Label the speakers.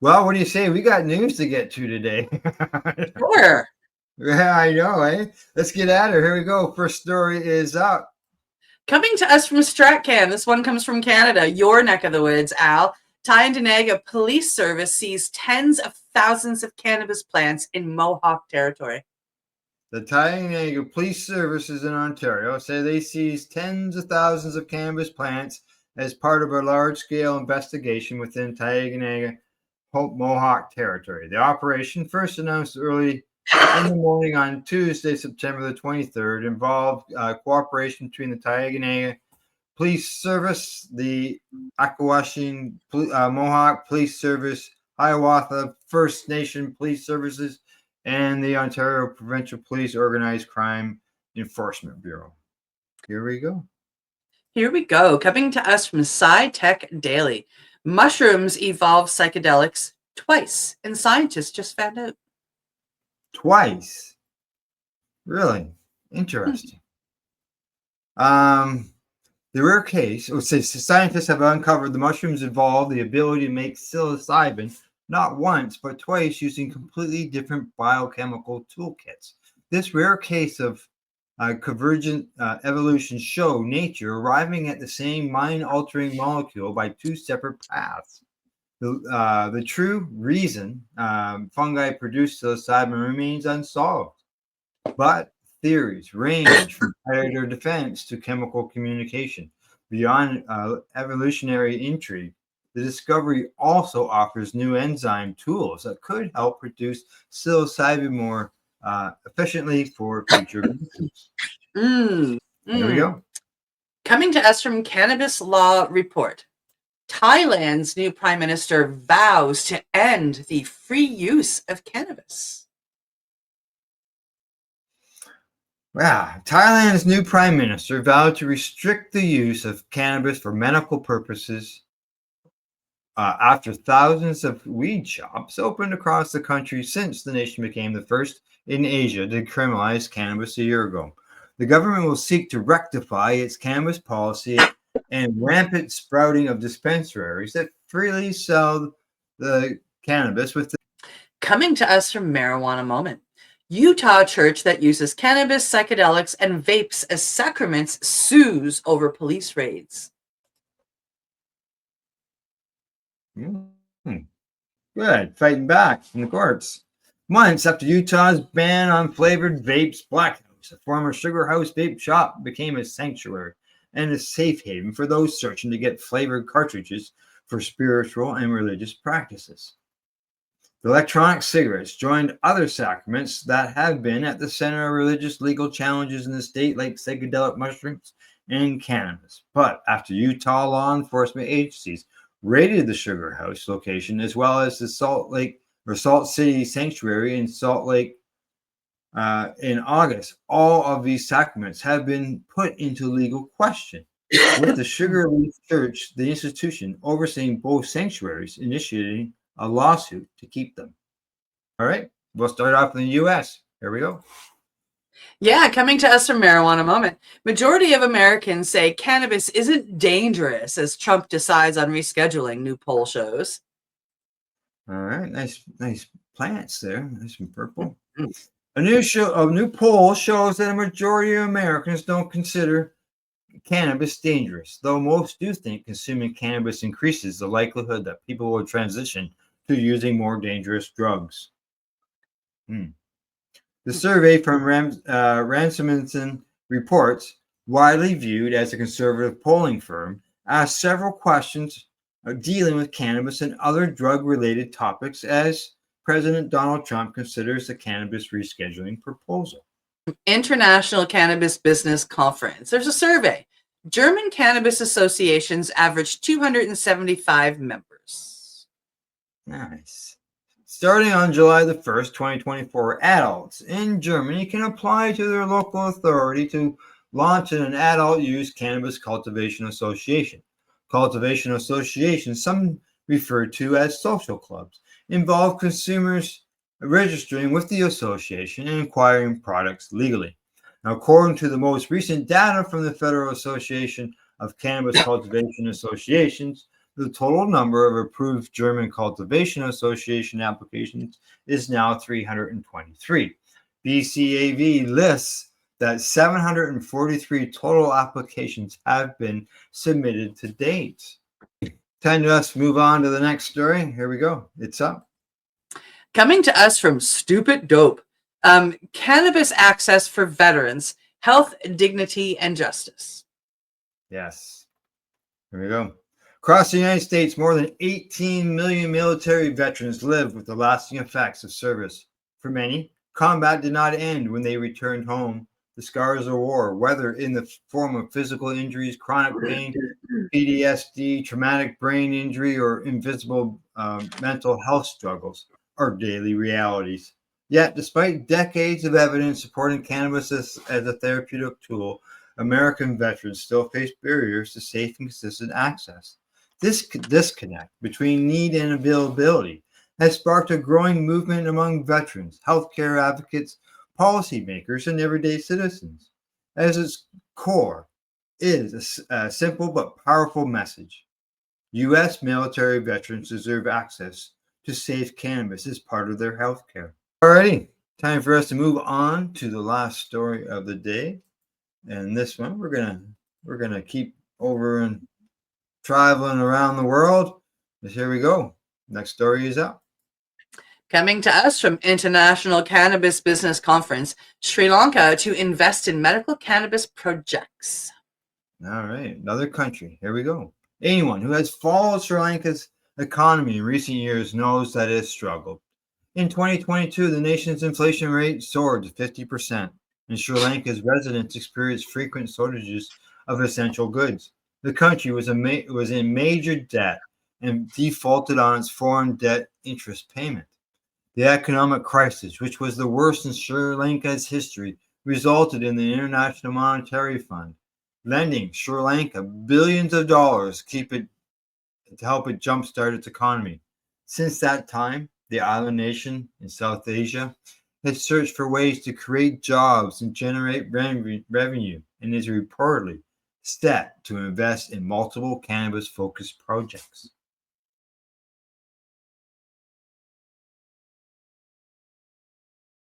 Speaker 1: Well, what do you say? We got news to get to today.
Speaker 2: Sure.
Speaker 1: Yeah, I know, eh? Let's get at it. Here we go. First story is up.
Speaker 2: Coming to us from StratCan. This one comes from Canada, your neck of the woods, Al. Tyendinaga Police Service sees tens of thousands of cannabis plants in Mohawk territory.
Speaker 1: The Tyendinaga Police Services in Ontario say they seized tens of thousands of cannabis plants as part of a large-scale investigation within Tyendinaga Mohawk territory. The operation, first announced early in the morning on Tuesday, September the 23rd, involved cooperation between the Tyendinaga Police Service, the Akawashin Mohawk Police Service, Hiawatha First Nation Police Services, and the Ontario Provincial Police Organized Crime Enforcement Bureau. Here we go.
Speaker 2: Here we go. Coming to us from SciTech Daily. Mushrooms evolve psychedelics twice, and scientists just found out.
Speaker 1: Twice? Really? Interesting. The rare case, scientists have uncovered the mushrooms evolved the ability to make psilocybin not once, but twice using completely different biochemical toolkits. This rare case of convergent evolution show nature arriving at the same mind-altering molecule by two separate paths. The true reason fungi produce psilocybin remains unsolved, but theories range from predator defense to chemical communication. Beyond evolutionary intrigue, the discovery also offers new enzyme tools that could help produce psilocybin more efficiently for future uses. There we go.
Speaker 2: Coming to us from Cannabis Law Report. Thailand's new prime minister vows to end the free use of cannabis.
Speaker 1: Yeah, Thailand's new prime minister vowed to restrict the use of cannabis for medical purposes after thousands of weed shops opened across the country since the nation became the first in Asia to decriminalize cannabis a year ago. The government will seek to rectify its cannabis policy and rampant sprouting of dispensaries that freely sell the cannabis with.
Speaker 2: Coming to us from Marijuana Moment. Utah church that uses cannabis, psychedelics, and vapes as sacraments sues over police raids.
Speaker 1: Good, fighting back in the courts. Months after Utah's ban on flavored vapes, Black House, a former Sugar House vape shop, became a sanctuary and a safe haven for those searching to get flavored cartridges for spiritual and religious practices. The electronic cigarettes joined other sacraments that have been at the center of religious legal challenges in the state, like psychedelic mushrooms and cannabis. But after Utah law enforcement agencies raided the Sugar House location, as well as the Salt City Sanctuary in Salt Lake in August, all of these sacraments have been put into legal question, with the Sugar Leaf Church, the institution overseeing both sanctuaries, initiating a lawsuit to keep them. All right, we'll start off in the U.S. Here we go.
Speaker 2: Yeah, coming to us from Marijuana Moment. Majority of Americans say cannabis isn't dangerous as Trump decides on rescheduling, new poll shows.
Speaker 1: All right, nice plants there. Nice and purple. A new poll shows that a majority of Americans don't consider cannabis dangerous, though most do think consuming cannabis increases the likelihood that people will transition to using more dangerous drugs. The survey from Rasmussen Reports, widely viewed as a conservative polling firm, asked several questions dealing with cannabis and other drug-related topics as President Donald Trump considers the cannabis rescheduling proposal.
Speaker 2: International Cannabis Business Conference. There's a survey. German cannabis associations average 275 members.
Speaker 1: Nice. Starting on July the 1st, 2024, adults in Germany can apply to their local authority to launch an adult use cannabis cultivation association. Cultivation associations, some referred to as social clubs, involve consumers registering with the association and acquiring products legally. Now, according to the most recent data from the Federal Association of Cannabis Cultivation Associations, The total number of approved German Cultivation Association applications is now 323. BCAV lists that 743 total applications have been submitted to date. Time to us move on to the next story. Here we go. It's up.
Speaker 2: Coming to us from Stupid Dope. Cannabis access for veterans, health, dignity, and justice.
Speaker 1: Yes. Here we go. Across the United States, more than 18 million military veterans live with the lasting effects of service. For many, combat did not end when they returned home. The scars of war, whether in the form of physical injuries, chronic pain, PTSD, traumatic brain injury, or invisible mental health struggles, are daily realities. Yet, despite decades of evidence supporting cannabis as a therapeutic tool, American veterans still face barriers to safe and consistent access. This disconnect between need and availability has sparked a growing movement among veterans, healthcare advocates, policymakers, and everyday citizens. As its core is a simple but powerful message. U.S. military veterans deserve access to safe cannabis as part of their healthcare. Alrighty, time for us to move on to the last story of the day. And this one we're gonna keep over and traveling around the world. Here we go. Next story is up.
Speaker 2: Coming to us from International Cannabis Business Conference, Sri Lanka to invest in medical cannabis projects.
Speaker 1: All right, another country. Here we go. Anyone who has followed Sri Lanka's economy in recent years knows that it has struggled. In 2022, the nation's inflation rate soared to 50%, and Sri Lanka's residents experienced frequent shortages of essential goods. The country was in major debt and defaulted on its foreign debt interest payment. The economic crisis, which was the worst in Sri Lanka's history, resulted in the International Monetary Fund lending Sri Lanka billions of dollars to help it jumpstart its economy. Since that time, the island nation in South Asia has searched for ways to create jobs and generate revenue and is reportedly set to invest in multiple cannabis-focused projects.